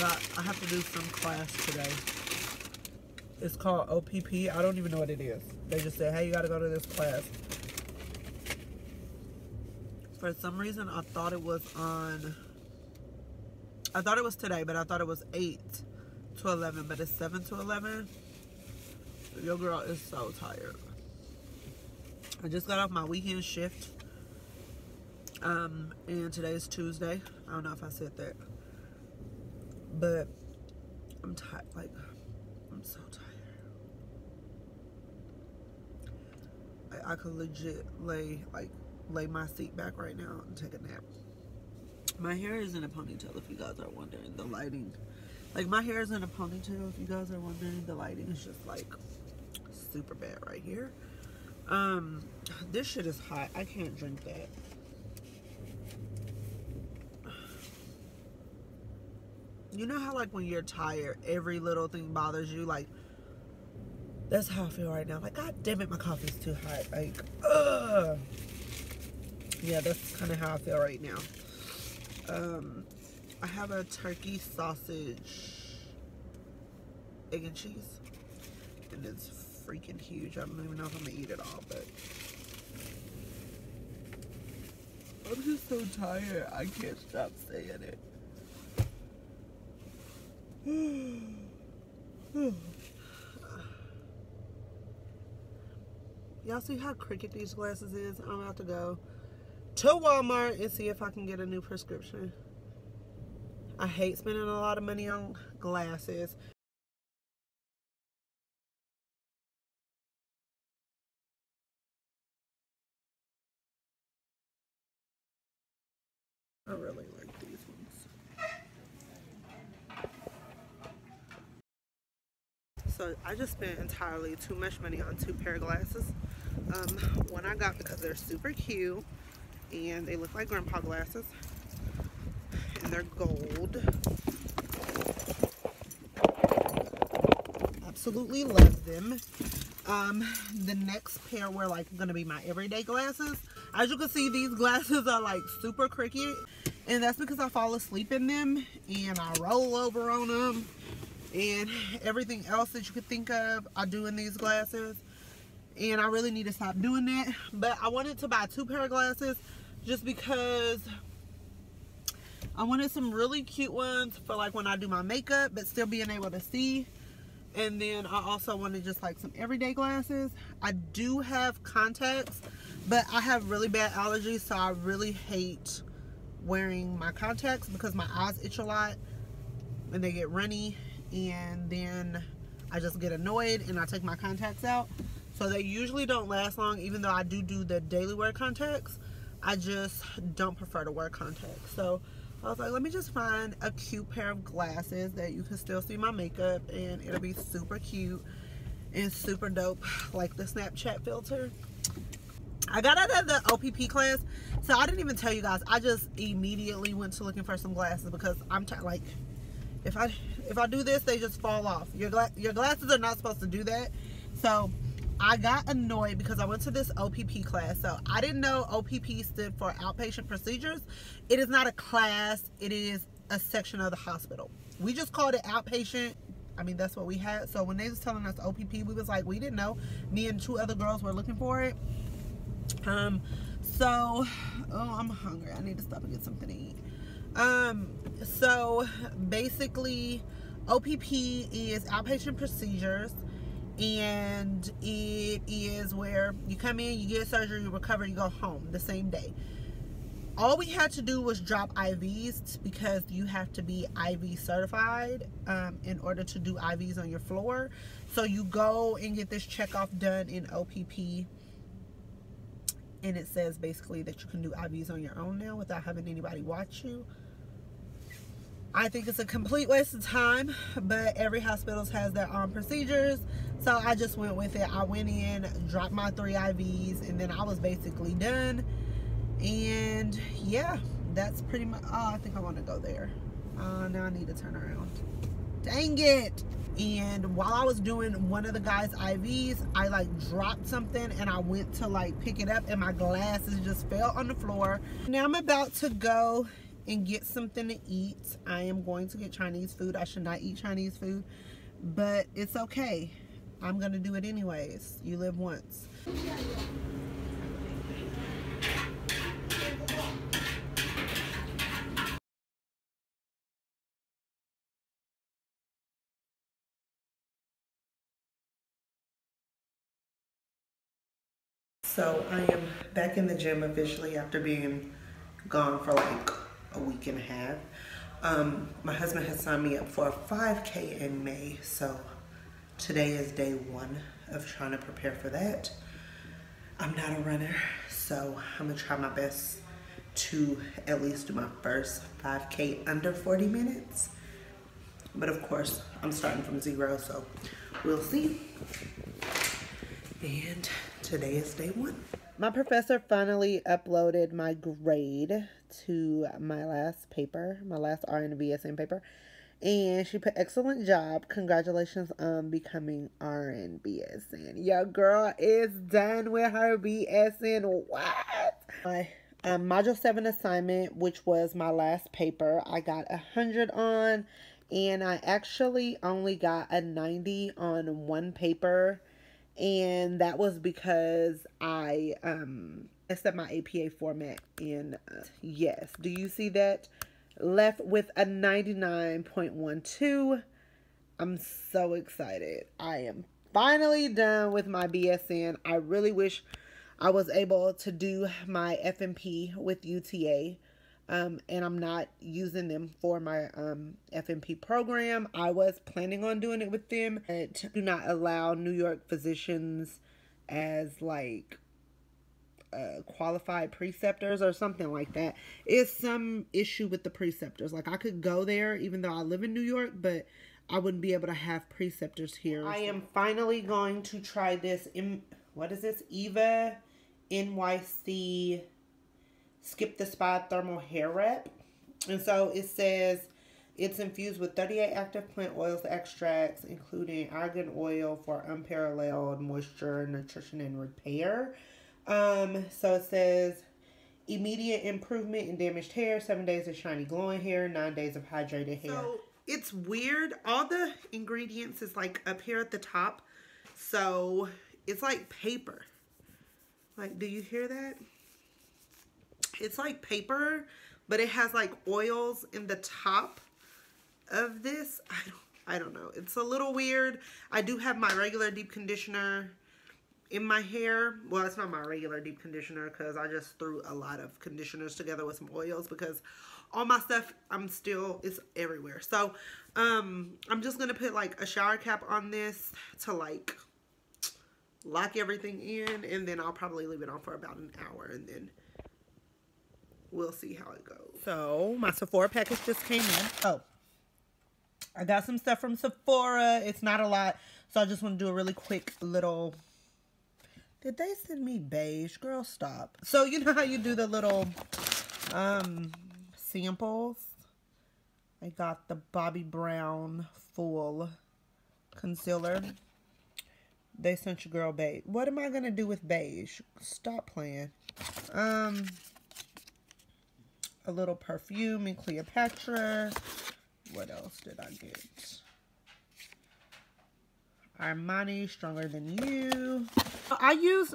I have to do some class today. It's called OPP. I don't even know what it is. They just said, hey, you got to go to this class. For some reason, I thought it was today, but I thought it was 8 to 11, but it's 7 to 11. Your girl is so tired. I just got off my weekend shift. And today's Tuesday. I don't know if I said that. But I'm tired. Like, I'm so tired. I could legit lay my seat back right now and take a nap. My hair is in a ponytail, if you guys are wondering. The lighting. Like, my hair is in a ponytail, if you guys are wondering. The lighting is just, like, super bad right here. This shit is hot. I can't drink that. You know how, like, when you're tired, every little thing bothers you? Like, that's how I feel right now. Like, god damn it, my coffee's too hot. Like, ugh. Yeah, that's kind of how I feel right now. I have a turkey sausage, egg and cheese. And it's freaking huge. I don't even know if I'm going to eat it all, but I'm just so tired. I can't stop saying it. Y'all see how crooked these glasses is? I'm about to go to Walmart and see if I can get a new prescription. I hate spending a lot of money on glasses. I really like these ones. So I just spent entirely too much money on 2 pair of glasses. One I got because they're super cute and they look like grandpa glasses and they're gold. Absolutely love them. The next pair were like gonna be my everyday glasses. As you can see, these glasses are like super crooked, and that's because I fall asleep in them and I roll over on them and everything else that you could think of I do in these glasses, and I really need to stop doing that. But I wanted to buy 2 pair of glasses just because I wanted some really cute ones for like when I do my makeup but still being able to see. And then I also wanted just like some everyday glasses. I do have contacts, but I have really bad allergies, so I really hate wearing my contacts because my eyes itch a lot and they get runny, and then I just get annoyed and I take my contacts out. So they usually don't last long, even though I do the daily wear contacts. I just don't prefer to wear contacts. So I was like, let me just find a cute pair of glasses that you can still see my makeup and it'll be super cute and super dope, like the Snapchat filter. I got out of the OPP class, so I didn't even tell you guys. I just immediately went to looking for some glasses because I'm like, if I do this, they just fall off. Your glasses are not supposed to do that. So I got annoyed because I went to this OPP class. So I didn't know OPP stood for outpatient procedures. It is not a class. It is a section of the hospital. We just called it outpatient. I mean, that's what we had. So when they was telling us OPP, we was like, we didn't know. Me and 2 other girls were looking for it. So, oh, I'm hungry. I need to stop and get something to eat. So basically, OPP is outpatient procedures. And it is where you come in, you get surgery, you recover, you go home the same day. All we had to do was drop IVs because you have to be IV certified in order to do IVs on your floor. So you go and get this checkoff done in OPP, and it says basically that you can do IVs on your own now without having anybody watch you. I think it's a complete waste of time, but every hospital has their own procedures, so I just went with it. I went in, dropped my 3 IVs, and then I was basically done. And yeah, that's pretty much. Oh, I think I want to go there. Now I need to turn around. Dang it. And while I was doing one of the guys' IVs, I like dropped something and I went to like pick it up and my glasses just fell on the floor. Now I'm about to go and get something to eat. I am going to get Chinese food. I should not eat Chinese food, but it's okay. I'm gonna do it anyways. You live once. So I am back in the gym officially after being gone for like a week and a half. My husband has signed me up for a 5K in May, so today is day 1 of trying to prepare for that. I'm not a runner, so I'm gonna try my best to at least do my first 5K under 40 minutes. But of course, I'm starting from 0, so we'll see. And today is day 1. My professor finally uploaded my grade to my last paper, my last RN-BSN paper. And she put excellent job. Congratulations on becoming RN-BSN. Your girl is done with her BSN. What? My module 7 assignment, which was my last paper, I got 100 on. And I actually only got a 90 on one paper. And that was because I messed up my APA format. And yes, do you see that? Left with a 99.12. I'm so excited. I am finally done with my BSN. I really wish I was able to do my FNP with UTA. And I'm not using them for my FNP program. I was planning on doing it with them. It do not allow New York physicians as like qualified preceptors or something like that. It's some issue with the preceptors. Like I could go there even though I live in New York, but I wouldn't be able to have preceptors here. I am finally going to try this. What is this? Eva NYC Skip the Spot Thermal Hair Wrap. And so it says it's infused with 38 active plant oils extracts, including argan oil for unparalleled moisture, nutrition, and repair. So it says immediate improvement in damaged hair, 7 days of shiny glowing hair, 9 days of hydrated hair. So it's weird. All the ingredients is like up here at the top. So it's like paper. Like, do you hear that? It's like paper, but it has like oils in the top of this. I don't know. It's a little weird. I do have my regular deep conditioner in my hair. Well, it's not my regular deep conditioner because I just threw a lot of conditioners together with some oils because all my stuff it's everywhere. So I'm just gonna put like a shower cap on this to like lock everything in, and then I'll probably leave it on for about an hour, and then we'll see how it goes. So my Sephora package just came in. Oh, I got some stuff from Sephora. It's not a lot, so I just want to do a really quick little. Did they send me beige? Girl, stop. So you know how you do the little samples? I got the Bobbi Brown Full Concealer. They sent your girl beige. What am I gonna do with beige? Stop playing. A little perfume in Cleopatra. What else did I get? Armani Stronger Than You. I use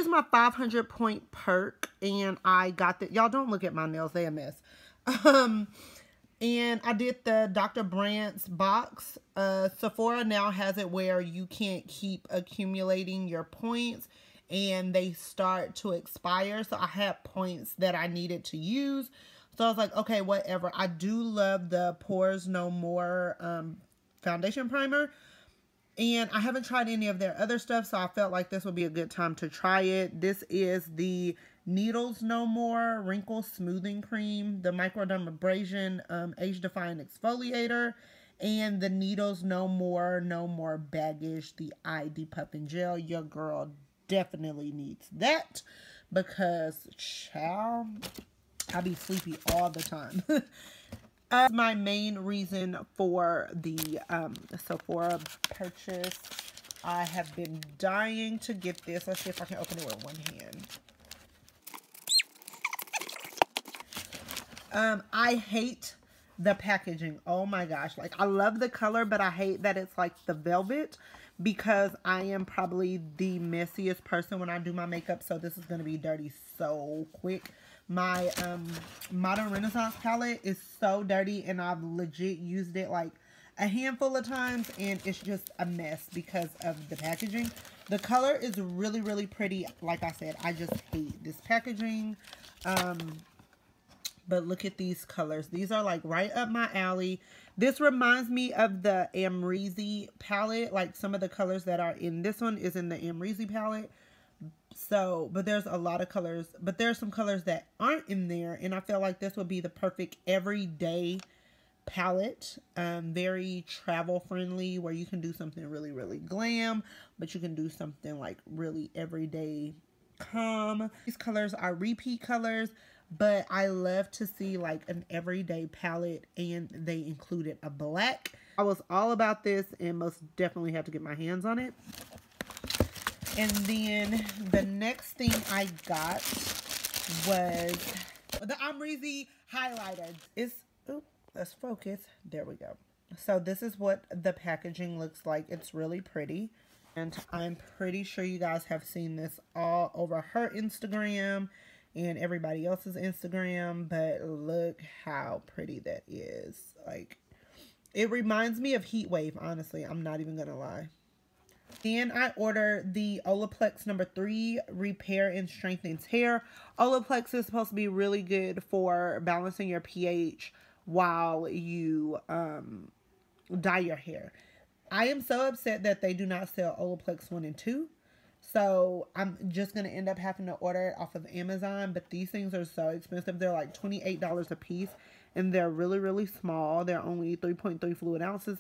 my 500 point perk, and I got the. Y'all don't look at my nails; they a mess. And I did the Dr. Brandt's box. Sephora now has it where you can't keep accumulating your points, and they start to expire. So I had points that I needed to use. So I was like, okay, whatever. I do love the Pores No More foundation primer. And I haven't tried any of their other stuff, so I felt like this would be a good time to try it. This is the Needles No More Wrinkle Smoothing Cream, the Microdermabrasion Age Defying Exfoliator, and the Needles No More Baggage, the Eye Depuffing Gel. Your girl definitely needs that because, child, I be sleepy all the time. My main reason for the Sephora purchase. I have been dying to get this. Let's see if I can open it with one hand. I hate the packaging. Oh my gosh. Like, I love the color, but I hate that it's like the velvet, because I am probably the messiest person when I do my makeup. So this is going to be dirty so quick. My Modern Renaissance palette is so dirty, and I've legit used it like a handful of times, and it's just a mess because of the packaging. The color is really, really pretty. Like I said, I just hate this packaging. But look at these colors. These are like right up my alley. This reminds me of the Amrezy palette. Like some of the colors that are in this one is in the Amrezy palette. So, but there's a lot of colors. But there's some colors that aren't in there. And I feel like this would be the perfect everyday palette. Very travel friendly, where you can do something really, really glam. But you can do something like really everyday calm. These colors are repeat colors. But I love to see like an everyday palette, and they included a black. I was all about this and most definitely had to get my hands on it. And then the next thing I got was the Amrezy highlighter. Let's focus. There we go. So this is what the packaging looks like. It's really pretty. And I'm pretty sure you guys have seen this all over her Instagram and everybody else's Instagram, but look how pretty that is. Like, it reminds me of Heat Wave, honestly. I'm not even gonna lie. Then I ordered the Olaplex number 3 Repair and Strengthens Hair. Olaplex is supposed to be really good for balancing your pH while you dye your hair. I am so upset that they do not sell Olaplex 1 and 2. So I'm just going to end up having to order it off of Amazon. But these things are so expensive. They're like $28 a piece. And they're really, really small. They're only 3.3 fluid ounces.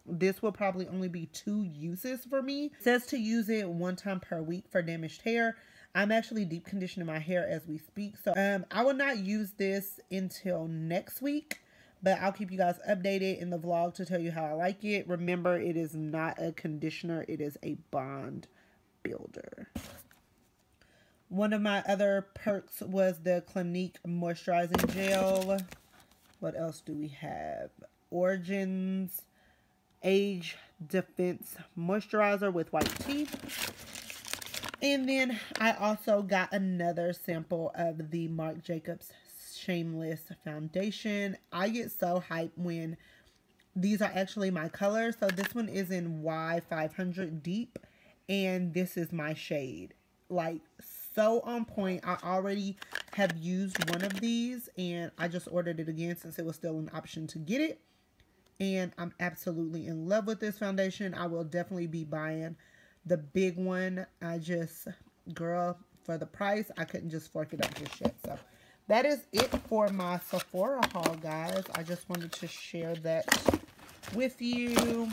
This will probably only be 2 uses for me. It says to use it 1 time per week for damaged hair. I'm actually deep conditioning my hair as we speak. So I will not use this until next week. But I'll keep you guys updated in the vlog to tell you how I like it. Remember, it is not a conditioner. It is a bond builder. One of my other perks was the Clinique moisturizing gel. What else do we have? Origins Age Defense Moisturizer with white teeth. And then I also got another sample of the Marc Jacobs Shameless Foundation. I get so hyped when these are actually my colors. So this one is in Y500 Deep. And this is my shade. Like, so on point. I already have used one of these, and I just ordered it again since it was still an option to get it. And I'm absolutely in love with this foundation. I will definitely be buying the big one. Girl, for the price, I couldn't just fork it up just yet. So that is it for my Sephora haul, guys. I just wanted to share that with you.